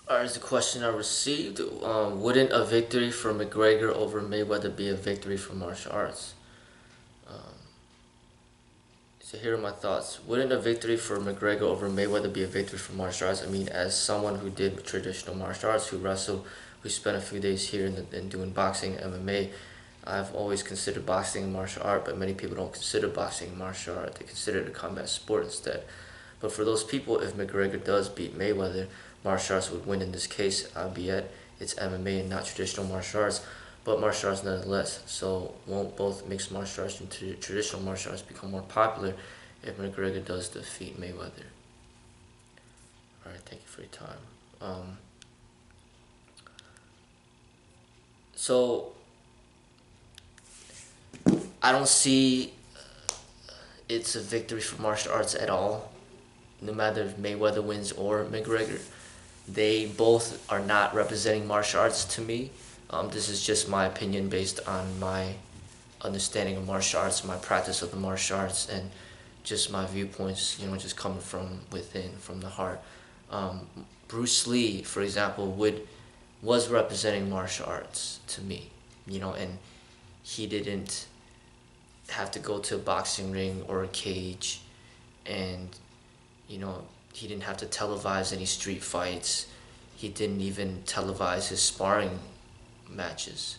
Here's the question I received. Wouldn't a victory for McGregor over Mayweather be a victory for martial arts? So here are my thoughts. Wouldn't a victory for McGregor over Mayweather be a victory for martial arts? I mean, as someone who did traditional martial arts, who wrestled, who spent a few days here in doing boxing, MMA, I've always considered boxing a martial art, but many people don't consider boxing a martial art. They consider it a combat sport instead. But for those people, if McGregor does beat Mayweather, martial arts would win in this case, albeit it's MMA and not traditional martial arts, but martial arts nonetheless. So won't both mixed martial arts and traditional martial arts become more popular if McGregor does defeat Mayweather? Alright, thank you for your time. So I don't see it's a victory for martial arts at all, no matter if Mayweather wins or McGregor. They both are not representing martial arts to me. This is just my opinion based on my understanding of martial arts, my practice of the martial arts, and just my viewpoints, just coming from within, from the heart. Bruce Lee, for example, was representing martial arts to me, and he didn't have to go to a boxing ring or a cage, and he didn't have to televise any street fights. He didn't even televise his sparring matches.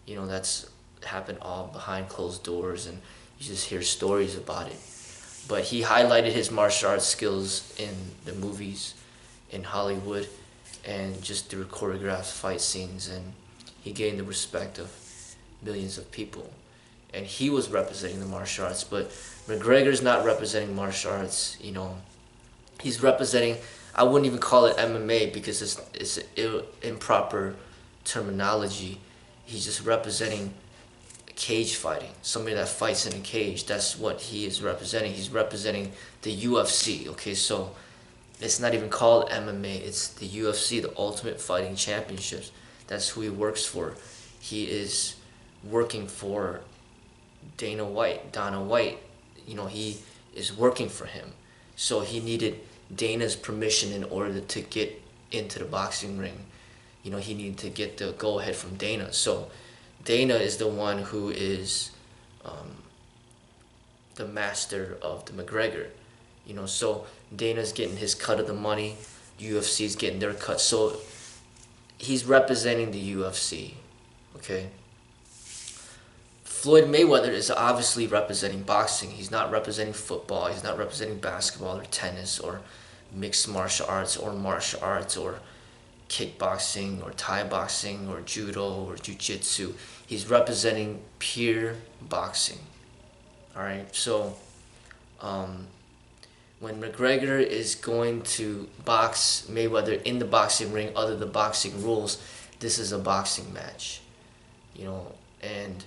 That's happened all behind closed doors, and you just hear stories about it. But he highlighted his martial arts skills in the movies, in Hollywood, and just through choreographed fight scenes, and he gained the respect of millions of people. And he was representing the martial arts, but McGregor's not representing martial arts. He's representing, I wouldn't even call it MMA because it's improper terminology. He's just representing cage fighting, somebody that fights in a cage. That's what he is representing. He's representing the UFC. Okay, so it's not even called MMA. It's the UFC, the Ultimate Fighting Championships. That's who he works for. He is working for Dana White. He is working for him. So he needed Dana's permission in order to get into the boxing ring. He needed to get the go-ahead from Dana. So Dana is the one who is the master of the McGregor. So Dana's getting his cut of the money. UFC's getting their cut. So he's representing the UFC. Okay? Floyd Mayweather is obviously representing boxing. He's not representing football. He's not representing basketball or tennis or mixed martial arts or kickboxing or Thai boxing or judo or jiu-jitsu. He's representing pure boxing. Alright, so when McGregor is going to box Mayweather in the boxing ring under the boxing rules, this is a boxing match. And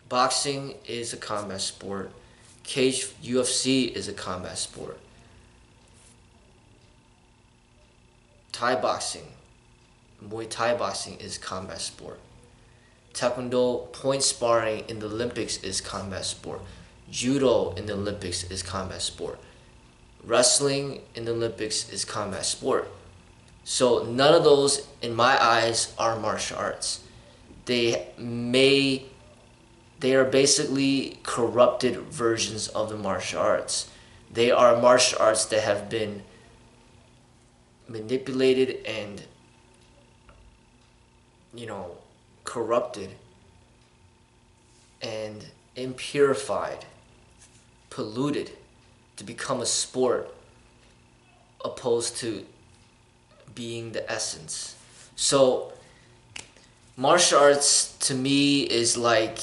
boxing is a combat sport. UFC is a combat sport. Thai boxing, Muay Thai boxing is combat sport. Taekwondo point sparring in the Olympics is combat sport. Judo in the Olympics is combat sport. Wrestling in the Olympics is combat sport. So none of those, in my eyes, are martial arts. They are basically corrupted versions of the martial arts. They are martial arts that have been manipulated and corrupted and impurified, polluted to become a sport opposed to being the essence. So martial arts to me is like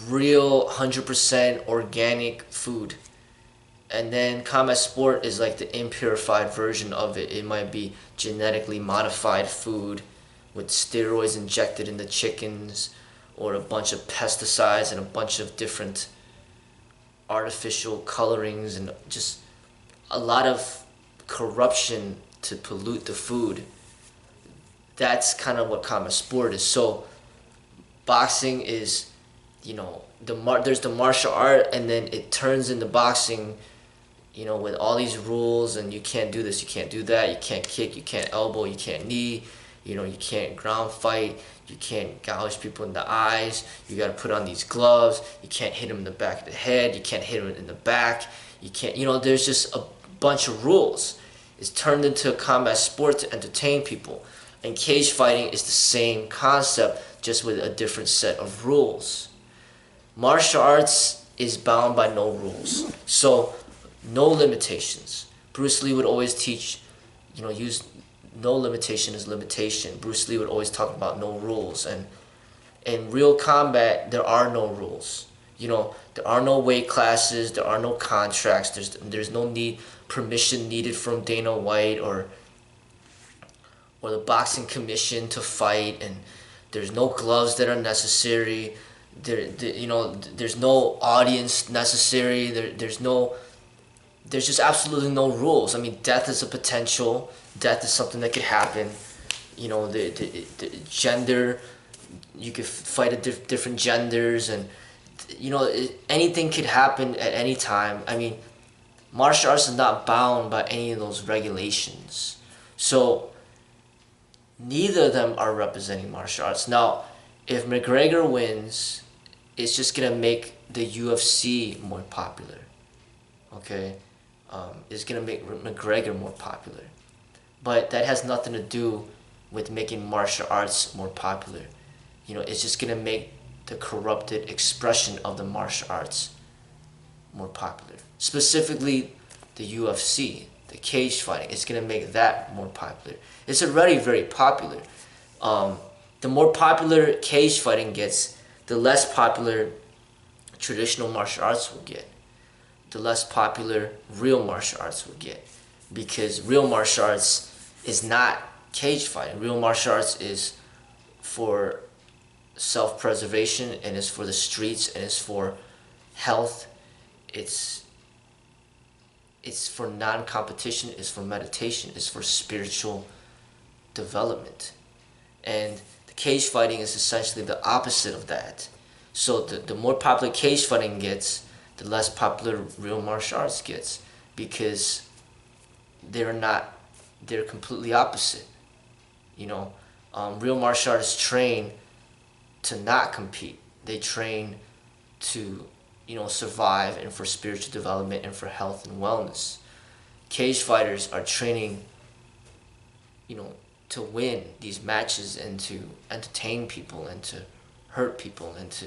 real 100% organic food. And then combat sport is like the impurified version of it. It might be genetically modified food with steroids injected in the chickens, or a bunch of pesticides and a bunch of different artificial colorings and just a lot of corruption to pollute the food. That's kind of what combat sport is. So boxing is, there's the martial art, and then it turns into boxing, with all these rules, and you can't do this, you can't do that, you can't kick, you can't elbow, you can't knee, you can't ground fight, you can't gouge people in the eyes, you got to put on these gloves, you can't hit them in the back of the head, you can't hit them in the back, you can't, there's just a bunch of rules. It's turned into a combat sport to entertain people. And cage fighting is the same concept, just with a different set of rules. Martial arts is bound by no rules. So, no limitations. Bruce Lee would always teach, use no limitation is limitation. Bruce Lee would always talk about no rules. And in real combat, there are no rules. There are no weight classes, there are no contracts, there's no permission needed from Dana White or the boxing commission to fight, and there's no gloves that are necessary. There's no audience necessary. There's just absolutely no rules. I mean, death is a potential. Death is something that could happen. The gender, you could fight at different genders, and anything could happen at any time. I mean, martial arts is not bound by any of those regulations. So neither of them are representing martial arts. Now, if McGregor wins, it's just gonna make the UFC more popular. Okay, it's gonna make McGregor more popular, but that has nothing to do with making martial arts more popular. It's just gonna make the corrupted expression of the martial arts more popular. Specifically, the UFC, the cage fighting. It's gonna make that more popular. It's already very popular. The more popular cage fighting gets, the less popular traditional martial arts will get. The less popular real martial arts will get. Because real martial arts is not cage fighting. Real martial arts is for self-preservation, and it's for the streets, and it's for health. It's for non-competition, it's for meditation, it's for spiritual development. And the cage fighting is essentially the opposite of that. So the more popular cage fighting gets, the less popular real martial arts gets, because they're completely opposite. Real martial artists train to not compete. They train to survive, and for spiritual development, and for health and wellness. Cage fighters are training, to win these matches, and to entertain people, and to hurt people, and to,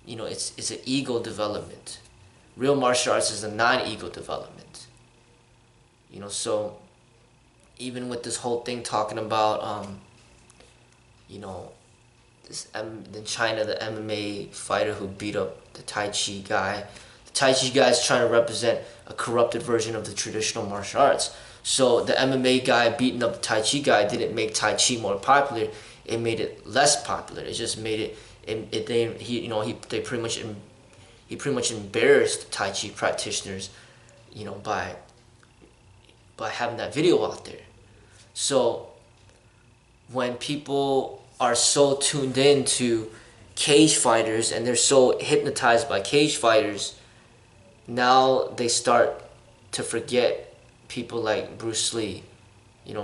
it's an ego development. Real martial arts is a non-ego development. So even with this whole thing talking about, in China, the MMA fighter who beat up the Tai Chi guy. The Tai Chi guy is trying to represent a corrupted version of the traditional martial arts. So the MMA guy beating up the Tai Chi guy didn't make Tai Chi more popular. It made it less popular. It just made he pretty much embarrassed Tai Chi practitioners, by having that video out there. So when people are so tuned in to cage fighters, and they're so hypnotized by cage fighters, now they start to forget people like Bruce Lee,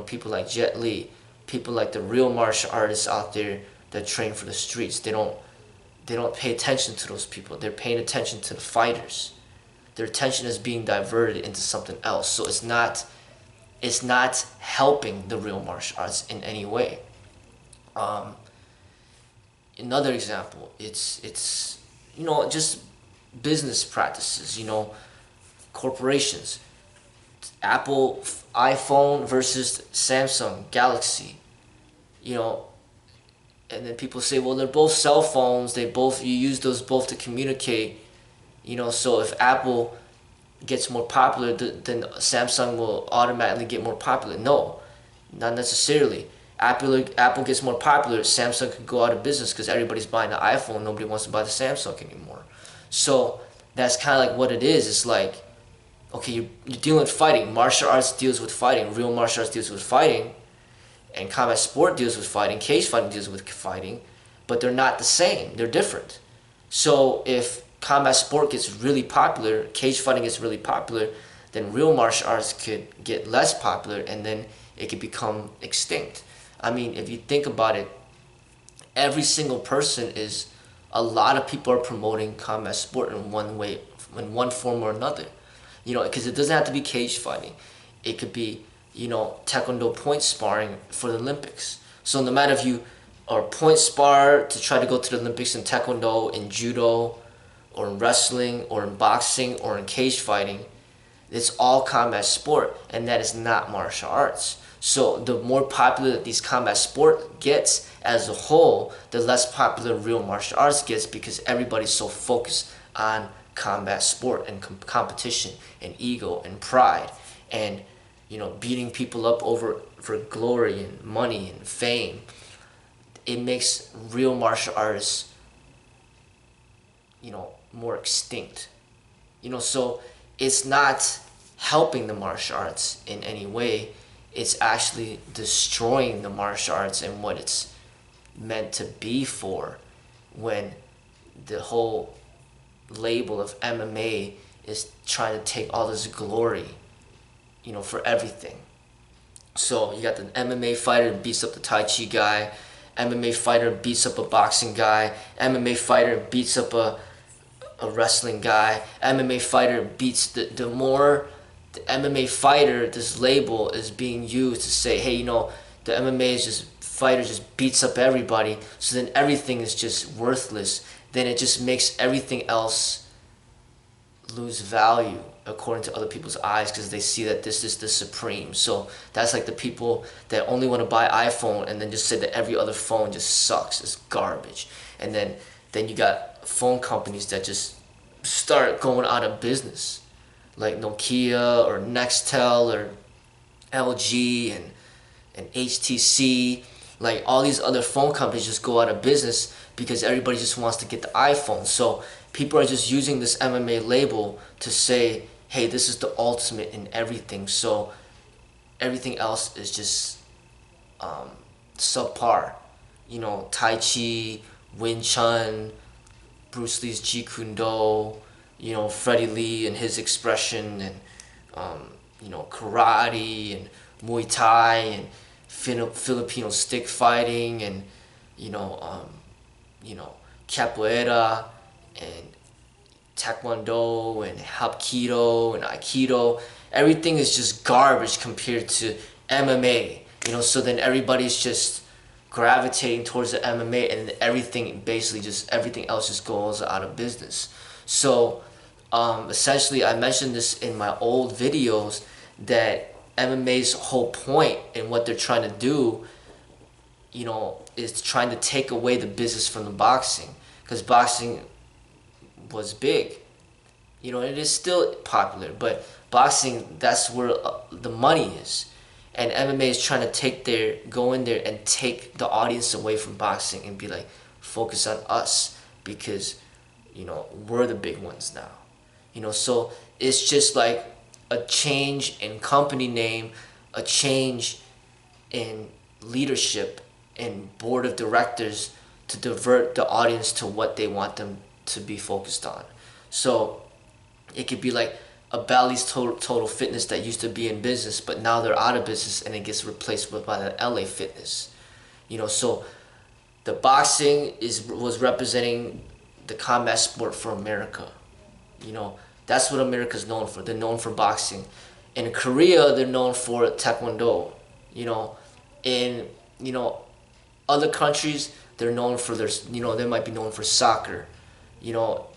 people like Jet Li, people like the real martial artists out there that train for the streets. They don't pay attention to those people. They're paying attention to the fighters. Their attention is being diverted into something else. So it's not helping the real martial arts in any way. Another example, it's just business practices, corporations. Apple iPhone versus Samsung Galaxy, and then people say, well, they're both cell phones, you use those both to communicate, so if Apple gets more popular, then Samsung will automatically get more popular. No, not necessarily. Apple gets more popular, Samsung could go out of business because everybody's buying the iPhone, nobody wants to buy the Samsung anymore. So that's kind of like what it is. It's like, okay, you're dealing with fighting. Martial arts deals with fighting. Real martial arts deals with fighting. And combat sport deals with fighting. Cage fighting deals with fighting. But they're not the same. They're different. So if combat sport gets really popular, cage fighting gets really popular, then real martial arts could get less popular, and then it could become extinct. I mean, if you think about it, every single person is, a lot of people are promoting combat sport in one way, in one form or another. You know, because it doesn't have to be cage fighting. It could be, you know, taekwondo point sparring for the Olympics. So no matter if you are point spar to try to go to the Olympics in taekwondo, in judo, or in wrestling, or in boxing, or in cage fighting, it's all combat sport, and that is not martial arts. So the more popular that these combat sport gets as a whole, the less popular real martial arts gets, because everybody's so focused on combat sport and competition and ego and pride and, you know, beating people up over for glory and money and fame. It makes real martial arts, you know, more extinct. You know, so it's not helping the martial arts in any way. It's actually destroying the martial arts and what it's meant to be for, when the whole label of MMA is trying to take all this glory, you know, for everything. So you got the MMA fighter that beats up the Tai Chi guy, MMA fighter beats up a boxing guy, MMA fighter beats up a wrestling guy, MMA fighter beats the more the MMA fighter, this label is being used to say, hey, you know, the MMA is just, fighter just beats up everybody, so then everything is just worthless. Then it just makes everything else lose value according to other people's eyes, because they see that this is the supreme. So that's like the people that only want to buy iPhone and then just say that every other phone just sucks, it's garbage. And then you got phone companies that just start going out of business, like Nokia or Nextel or LG and HTC. Like all these other phone companies just go out of business because everybody just wants to get the iPhone. So people are just using this MMA label to say, hey, this is the ultimate in everything. So everything else is just subpar. You know, Tai Chi, Wing Chun, Bruce Lee's Jeet Kune Do, you know, Freddie Lee and his expression, and you know, karate and Muay Thai and Filipino stick fighting, and you know, capoeira and taekwondo and hapkido and aikido. Everything is just garbage compared to MMA. You know, so then everybody's just gravitating towards the MMA, and everything basically just, everything else just goes out of business. So essentially, I mentioned this in my old videos, that MMA's whole point and what they're trying to do, you know, is trying to take away the business from the boxing, because boxing was big, you know, and it is still popular, but boxing, that's where the money is. And MMA is trying to go in there and take the audience away from boxing and be like, focus on us, because, you know, we're the big ones now. You know, so it's just like a change in company name, a change in leadership and board of directors to divert the audience to what they want them to be focused on. So it could be like a Bally's Total Fitness that used to be in business, but now they're out of business, and it gets replaced by the LA Fitness. You know, so the boxing was representing the combat sport for America. You know, that's what America's known for. They're known for boxing. In Korea, they're known for taekwondo. You know, in, you know, other countries, they're known for their, you know, they might be known for soccer. You know,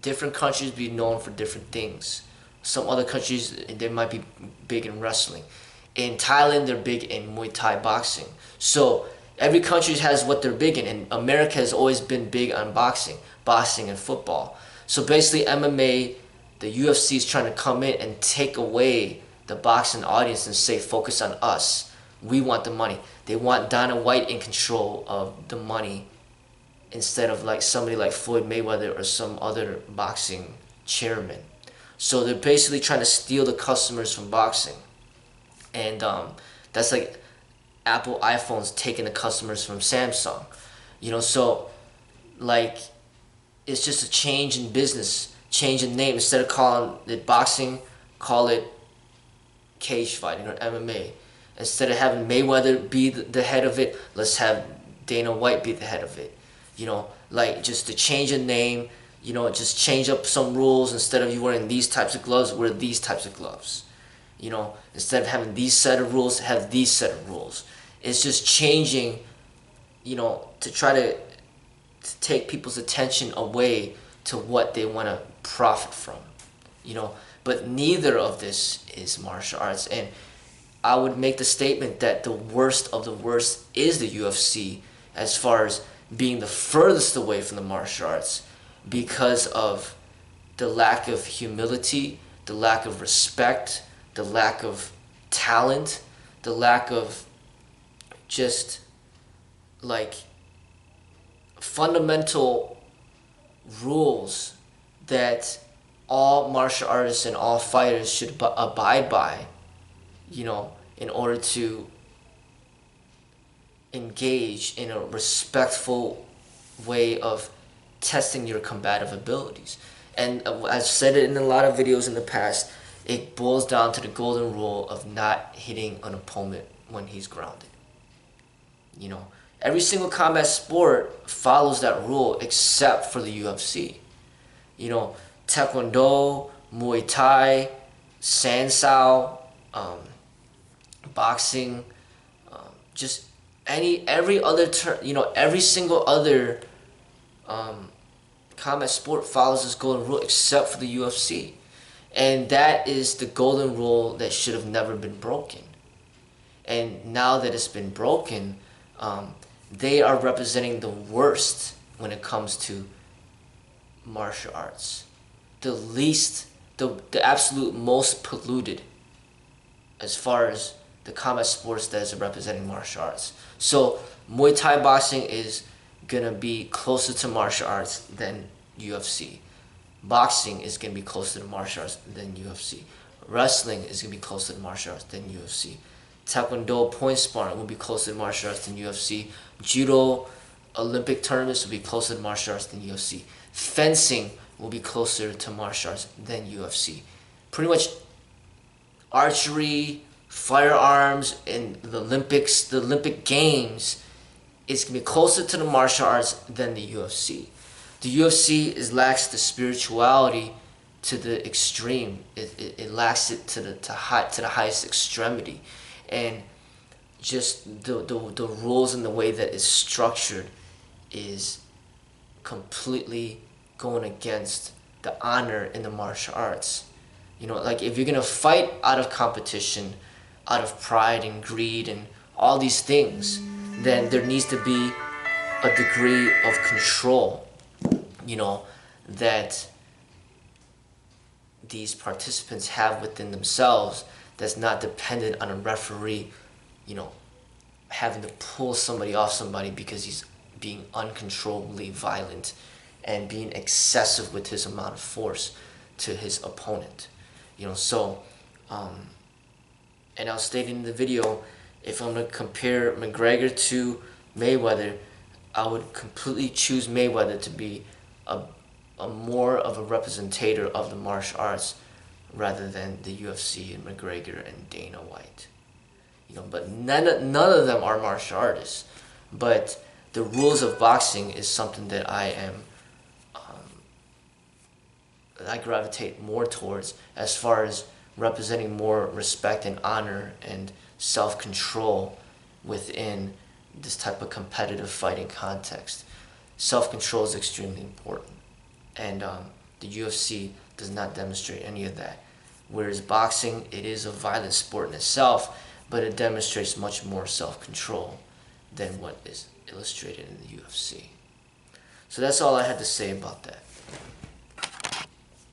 different countries be known for different things. Some other countries, they might be big in wrestling. In Thailand, they're big in Muay Thai boxing. So every country has what they're big in, and America has always been big on boxing and football. So basically MMA, the UFC is trying to come in and take away the boxing audience and say, focus on us. We want the money. They want Dana White in control of the money, instead of like somebody like Floyd Mayweather or some other boxing chairman. So they're basically trying to steal the customers from boxing. And that's like Apple iPhones taking the customers from Samsung. You know, so like it's just a change in business. change the name. Instead of calling it boxing, call it cage fighting or MMA. Instead of having Mayweather be the head of it, let's have Dana White be the head of it. You know, like just to change a name, you know, just change up some rules. Instead of you wearing these types of gloves, wear these types of gloves. You know, instead of having these set of rules, have these set of rules. It's just changing, you know, to try to take people's attention away to what they want to profit from. You know, but neither of this is martial arts. And I would make the statement that the worst of the worst is the UFC as far as being the furthest away from the martial arts because of the lack of humility, the lack of respect, the lack of talent, the lack of just like fundamental rules that all martial artists and all fighters should abide by, you know, in order to engage in a respectful way of testing your combative abilities. And I've said it in a lot of videos in the past, it boils down to the golden rule of not hitting an opponent when he's grounded. You know, every single combat sport follows that rule except for the UFC. You know, Taekwondo, Muay Thai, Sansao, boxing, just every other every single other combat sport follows this golden rule except for the UFC. And that is the golden rule that should have never been broken. And now that it's been broken, they are representing the worst when it comes to martial arts. The least, the absolute most polluted as far as the combat sports that is representing martial arts. So Muay Thai boxing is gonna be closer to martial arts than UFC. Boxing is gonna be closer to martial arts than UFC. Wrestling is gonna be closer to martial arts than UFC. Taekwondo point sparring will be closer to martial arts than UFC. Judo Olympic tournaments will be closer to martial arts than UFC. Fencing will be closer to martial arts than UFC. Pretty much archery, firearms, and the Olympics, the Olympic Games, is going to be closer to the martial arts than the UFC. The UFC lacks the spirituality to the extreme. It lacks it to the highest extremity. And just the rules and the way that it's structured is completely going against the honor in the martial arts. You know, like if you're gonna fight out of competition, out of pride and greed and all these things, then there needs to be a degree of control, you know, that these participants have within themselves that's not dependent on a referee, you know, having to pull somebody off somebody because he's being uncontrollably violent and being excessive with his amount of force to his opponent. You know, so, and I was stating in the video, if I'm going to compare McGregor to Mayweather, I would completely choose Mayweather to be a more of a representative of the martial arts rather than the UFC and McGregor and Dana White. You know, but none of them are martial artists. But the rules of boxing is something that I gravitate more towards as far as representing more respect and honor and self-control within this type of competitive fighting context. Self-control is extremely important, and the UFC does not demonstrate any of that. Whereas boxing, it is a violent sport in itself, but it demonstrates much more self-control than what is illustrated in the UFC. So that's all I had to say about that.